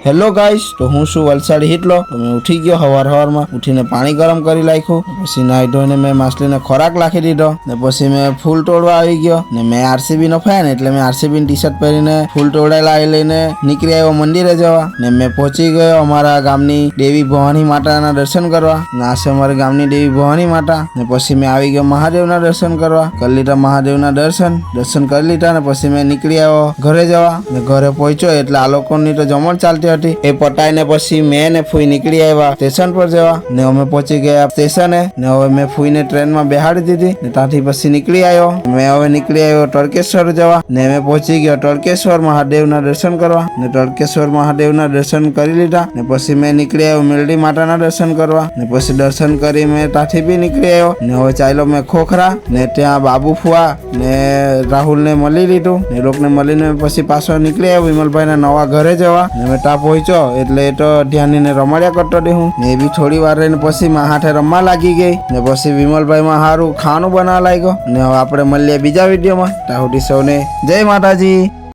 Hello guys, તો હું છું વલસાડી હિટલો। તો મેં ઉઠી ગયો હવારમાં ઉઠીને પાણી ગરમ કરી નાખ્યું, પછી નાહી ધોઈને મેં માછલીને ખોરાક નાખી દીધો ને પછી મેં ફૂલ તોડવા આવી ગયો ને મેં આરસીબી નો ફેન એટલે મેં આરસીબી ની ટી-શર્ટ પહેરીને ફૂલ તોડાયેલા લઈને નીકળી આવ્યો મંદિરે જવા ને મેં પહોંચી ગયો અમારા ગામની દેવી ભવાની માતાના દર્શન કરવા ને આ છે અમારા ગામની દેવી ભવાની માતા ને પછી મેં આવી ગયો મહાદેવના દર્શન કરવા, કરી લીધા મહાદેવના દર્શન કરી લીધા ને પછી મેં નીકળી આવ્યો ઘરે જવા ને ઘરે પહોંચ્યો એટલે આ લોકોની તો જમણ ચાલતી હતી એ પટાઈને પછી મેં ને ફૂઈ નીકળી આવ્યા સ્ટેશન પર જવા ને અમે પહોંચી ગયા સ્ટેશને ને હવે મેં ફૂઈને ટ્રેનમાં બેહાડી દીધી ને ત્યાંથી પછી નીકળી આવ્યો હવે નીકળી આવ્યો તડકેશ્વર જવા ને મેં પહોંચી ગયો તડકેશ્વર મહાદેવના દર્શન કરવા ને તડકેશ્વર મહાદેવના દર્શન કરી લીધા ને પછી મેં નીકળી આવ્યો મેલડી માતાના દર્શન કરવા ને પછી દર્શન કરી મેં ત્યાંથી બી નીકળી આવ્યો ને હવે ચાલ્યો મેં ખોખરા ને ત્યાં બાબુ ફુવા ને રાહુલ ને મળી લીધું ને લોકોને મળીને પછી પાછો નીકળી આવ્યો વિમલભાઈના નવા ઘરે જવા ને મેં ત્યાં પહોંચ્યો એટલે એ તો ધ્યાનીને રમાડ્યા કરતો દેહું ને એ બી થોડી વાર રહીને પછી માં હાથે રમવા લાગી ગઈ ને પછી વિમલભાઈ માં સારું ખાવાનું બનાવવા લાગ્યો ને હવે આપણે મળીએ બીજા વિડીયોમાં। ત્યાં સુધી સૌને જય માતાજી।